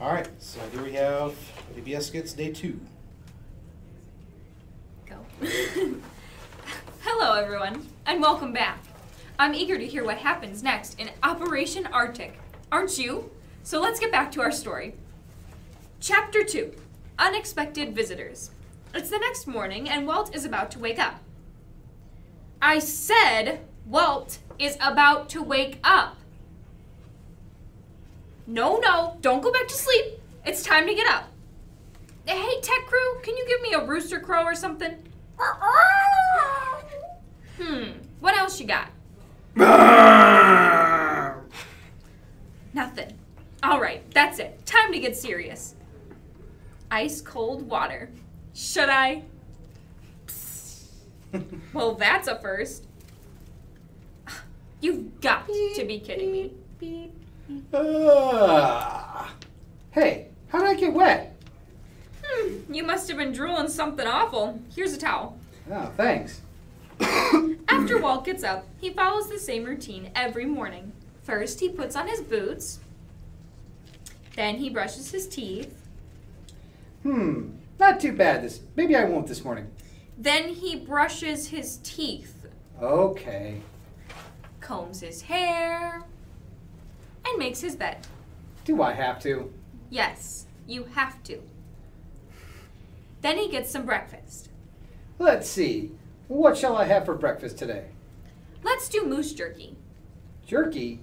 Alright, so here we have VBS Skits Day 2. Go. Hello everyone, and welcome back. I'm eager to hear what happens next in Operation Arctic. Aren't you? So let's get back to our story. Chapter 2, Unexpected Visitors. It's the next morning and Walt is about to wake up. I said Walt is about to wake up. No, don't go back to sleep. It's time to get up. Hey, tech crew, can you give me a rooster crow or something? What else you got? Nothing. All right, that's it. Time to get serious. Ice cold water. Should I? Well, that's a first. You've got to be kidding me. Hey, how did I get wet? You must have been drooling something awful. Here's a towel. Oh, thanks. After Walt gets up, he follows the same routine every morning. First, he puts on his boots. Then he brushes his teeth. Not too bad. Maybe I won't this morning. Then he brushes his teeth. Okay. Combs his hair. And makes his bed. Do I have to? Yes, you have to. Then he gets some breakfast. Let's see. What shall I have for breakfast today? Let's do moose jerky. Jerky?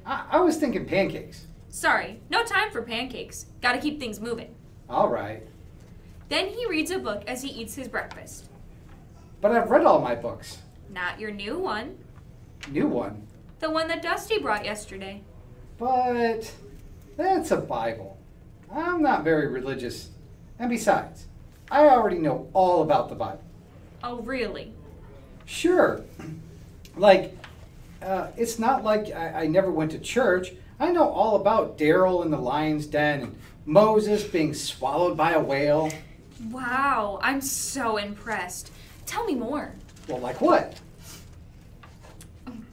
I was thinking pancakes. Sorry, no time for pancakes. Gotta keep things moving. All right. Then he reads a book as he eats his breakfast. But I've read all my books. Not your new one. New one? The one that Dusty brought yesterday. But that's a Bible. I'm not very religious. And besides, I already know all about the Bible. Oh, really? Sure. It's not like I never went to church. I know all about Daryl in the lion's den and Moses being swallowed by a whale. Wow, I'm so impressed. Tell me more. Well, like what?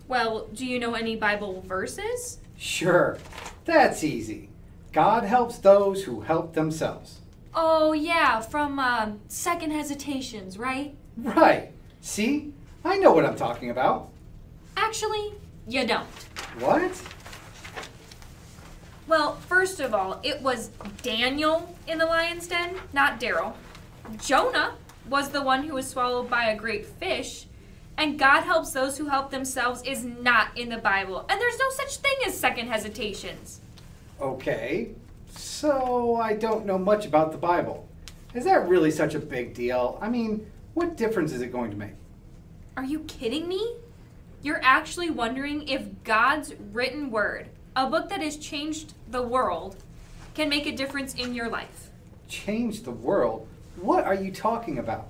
Well, do you know any Bible verses? Sure. That's easy. God helps those who help themselves. Oh, yeah, from Second Hesitations, right? Right. See? I know what I'm talking about. Actually, you don't. What? Well, first of all, it was Daniel in the lion's den, not Daryl. Jonah was the one who was swallowed by a great fish, and God helps those who help themselves is not in the Bible, and there's no such thing as second hesitations. Okay, so I don't know much about the Bible. Is that really such a big deal? I mean, what difference is it going to make? Are you kidding me? You're actually wondering if God's written word, a book that has changed the world, can make a difference in your life. Change the world? What are you talking about?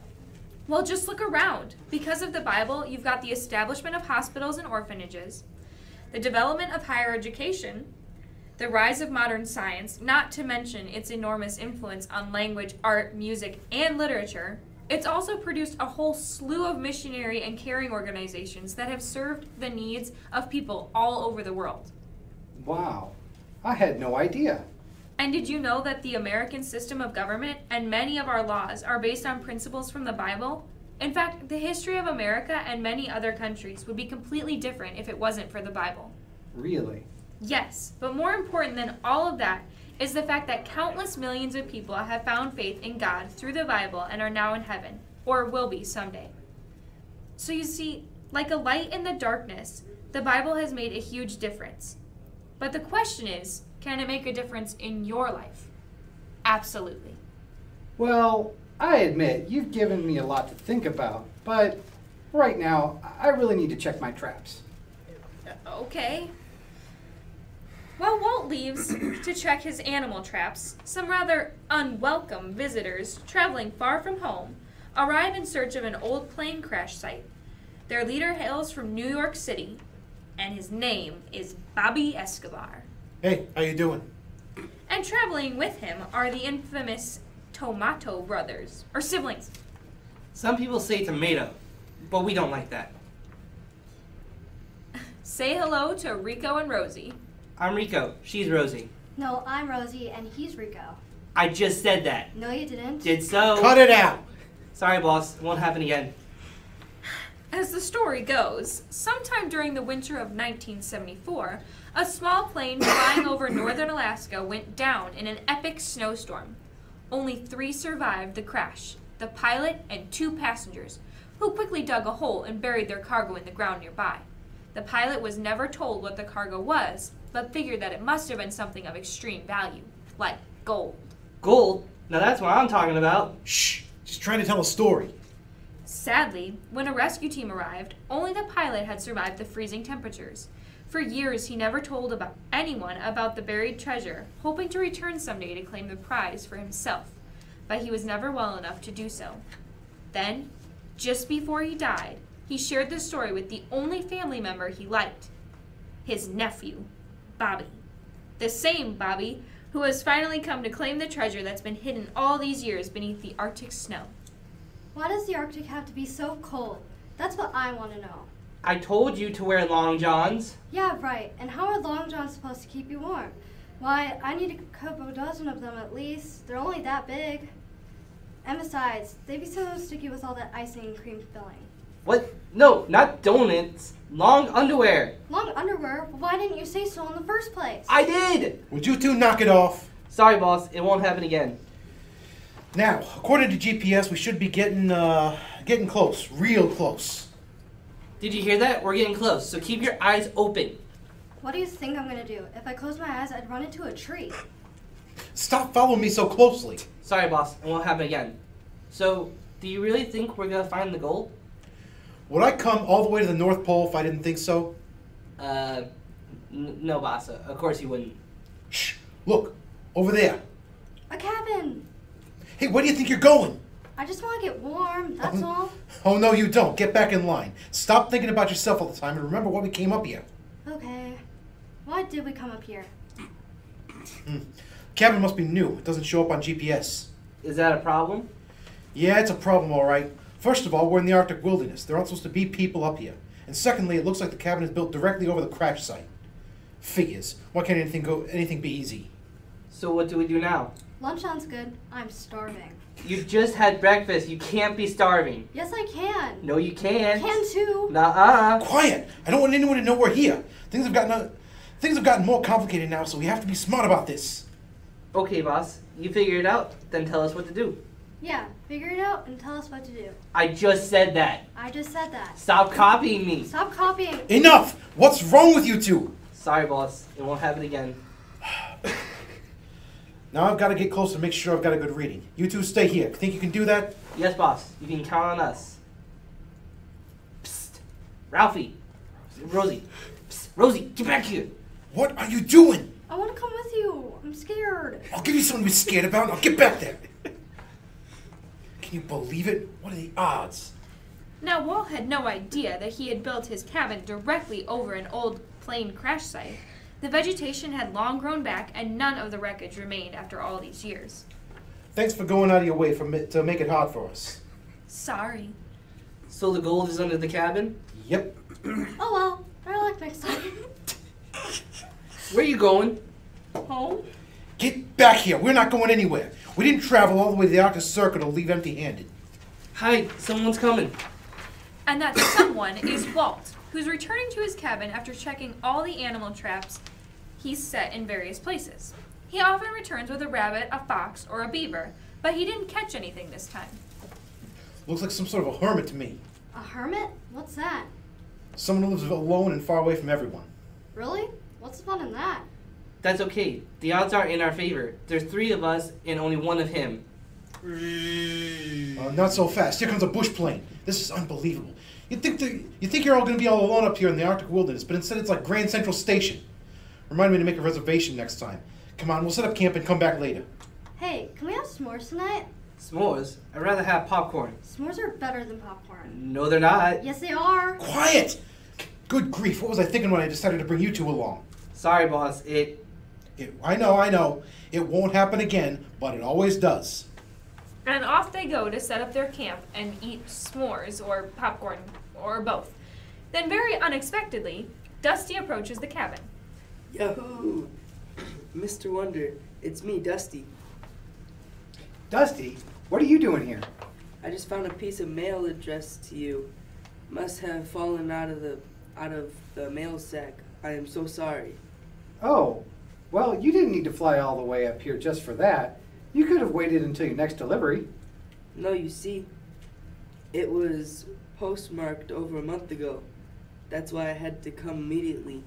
Well, just look around. Because of the Bible, you've got the establishment of hospitals and orphanages, the development of higher education, the rise of modern science, not to mention its enormous influence on language, art, music, and literature. It's also produced a whole slew of missionary and caring organizations that have served the needs of people all over the world. Wow, I had no idea. And did you know that the American system of government and many of our laws are based on principles from the Bible? In fact, the history of America and many other countries would be completely different if it wasn't for the Bible. Really? Yes, but more important than all of that is the fact that countless millions of people have found faith in God through the Bible and are now in heaven, or will be someday. So you see, like a light in the darkness, the Bible has made a huge difference. But the question is, can it make a difference in your life? Absolutely. Well, I admit you've given me a lot to think about, but right now I really need to check my traps. Okay. While Walt leaves to check his animal traps, some rather unwelcome visitors traveling far from home arrive in search of an old plane crash site. Their leader hails from New York City, and his name is Bobby Escobar. Hey, how you doing? And traveling with him are the infamous Tomato brothers, or siblings. Some people say tomato, but we don't like that. Say hello to Rico and Rosie. I'm Rico. She's Rosie. No, I'm Rosie, and he's Rico. I just said that. No, you didn't. Did so. Cut it out! Sorry, boss. It won't happen again. As the story goes, sometime during the winter of 1974, a small plane flying over northern Alaska went down in an epic snowstorm. Only 3 survived the crash, the pilot and 2 passengers, who quickly dug a hole and buried their cargo in the ground nearby. The pilot was never told what the cargo was, but figured that it must have been something of extreme value, like gold. Gold? Now that's what I'm talking about. Shh! Just trying to tell a story. Sadly, when a rescue team arrived, only the pilot had survived the freezing temperatures. For years, he never told anyone about the buried treasure, hoping to return someday to claim the prize for himself, but he was never well enough to do so. Then, just before he died, he shared the story with the only family member he liked, his nephew, Bobby. The same Bobby who has finally come to claim the treasure that's been hidden all these years beneath the Arctic snow. Why does the Arctic have to be so cold? That's what I want to know. I told you to wear long johns. Yeah, right. And how are long johns supposed to keep you warm? Why, I need a couple dozen of them at least. They're only that big. And besides, they'd be so sticky with all that icing and cream filling. What? No, not donuts. Long underwear. Long underwear? Well, why didn't you say so in the first place? I did! Would you two knock it off? Sorry, boss. It won't happen again. Now, according to GPS, we should be getting close. Real close. Did you hear that? We're getting close, so keep your eyes open. What do you think I'm going to do? If I close my eyes, I'd run into a tree. Stop following me so closely. Sorry, boss. It won't happen again. So, do you really think we're gonna find the gold? Would I come all the way to the North Pole if I didn't think so? No, boss. Of course you wouldn't. Shh! Look! Over there! A cabin! Hey, where do you think you're going? I just want to get warm, that's all. Oh, no, you don't. Get back in line. Stop thinking about yourself all the time and remember why we came up here. Okay. Why did we come up here? Cabin must be new. It doesn't show up on GPS. Is that a problem? Yeah, it's a problem, all right. First of all, we're in the Arctic wilderness. There aren't supposed to be people up here. And secondly, it looks like the cabin is built directly over the crash site. Figures. Why can't anything be easy? So what do we do now? Lunch sounds good. I'm starving. You just had breakfast. You can't be starving. Yes, I can. No, you can't. Can too. Nuh-uh. Quiet! I don't want anyone to know we're here. Things have gotten more complicated now, so we have to be smart about this. Okay, boss. You figure it out, then tell us what to do. Yeah, figure it out and tell us what to do. I just said that. I just said that. Stop copying me. Stop copying. Enough! What's wrong with you two? Sorry, boss. It won't happen again. Now I've got to get close to make sure I've got a good reading. You two stay here. Think you can do that? Yes, boss. You can count on us. Psst. Ralphie. Rosie. Psst. Rosie, get back here. What are you doing? I want to come with you. I'm scared. I'll give you something to be scared about and I'll get back there. Can you believe it? What are the odds? Now, Walt had no idea that he had built his cabin directly over an old plane crash site. The vegetation had long grown back, and none of the wreckage remained after all these years. Thanks for going out of your way to make it hard for us. Sorry. So the gold is under the cabin? Yep. Oh well, better luck next time. Where are you going? Home? Get back here. We're not going anywhere. We didn't travel all the way to the Arctic Circle to leave empty-handed. Hi, someone's coming. And that someone is Walt, who's returning to his cabin after checking all the animal traps he's set in various places. He often returns with a rabbit, a fox, or a beaver, but he didn't catch anything this time. Looks like some sort of a hermit to me. A hermit? What's that? Someone who lives alone and far away from everyone. Really? What's the fun in that? That's okay. The odds are in our favor. There's 3 of us and only 1 of him. Not so fast. Here comes a bush plane. This is unbelievable. You think you're all going to be all alone up here in the Arctic wilderness, but instead it's like Grand Central Station. Remind me to make a reservation next time. Come on, we'll set up camp and come back later. Hey, can we have s'mores tonight? S'mores? I'd rather have popcorn. S'mores are better than popcorn. No, they're not. Yes, they are. Quiet! Good grief, what was I thinking when I decided to bring you two along? Sorry, boss. I know. It won't happen again, but it always does. And off they go to set up their camp and eat s'mores or popcorn or both. Then very unexpectedly, Dusty approaches the cabin. Yahoo! Mr. Wonder, it's me, Dusty. Dusty, what are you doing here? I just found a piece of mail addressed to you. Must have fallen out of the mail sack. I am so sorry. Oh, well, you didn't need to fly all the way up here just for that. You could have waited until your next delivery. No, you see, it was postmarked over a month ago. That's why I had to come immediately.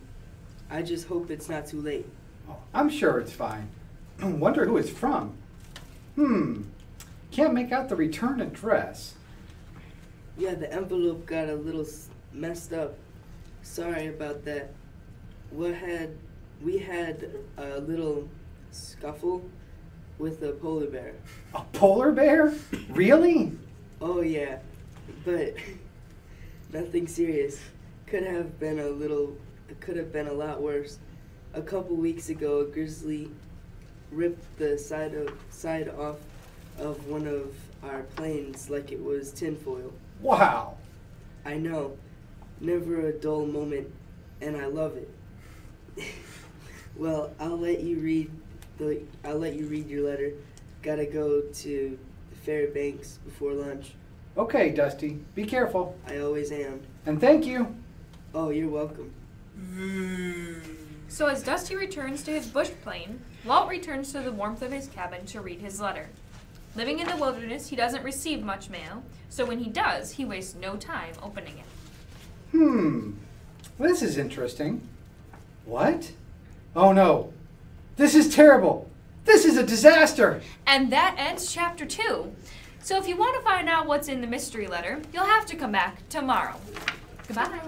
I just hope it's not too late. Oh, I'm sure it's fine. Wonder who it's from. Can't make out the return address. Yeah, the envelope got a little messed up. Sorry about that. We had a little scuffle with a polar bear. A polar bear? Really? Oh yeah, but nothing serious. Could have been a lot worse. A couple weeks ago, a grizzly ripped the side off of one of our planes like it was tinfoil. Wow. I know, never a dull moment, and I love it. Well, I'll let you read your letter. Gotta go to Fairbanks before lunch. Okay, Dusty. Be careful. I always am. And thank you. Oh, you're welcome. So as Dusty returns to his bush plane, Walt returns to the warmth of his cabin to read his letter. Living in the wilderness, he doesn't receive much mail, so when he does, he wastes no time opening it. This is interesting. What? Oh no. This is terrible. This is a disaster. And that ends chapter 2. So if you want to find out what's in the mystery letter, you'll have to come back tomorrow. Goodbye.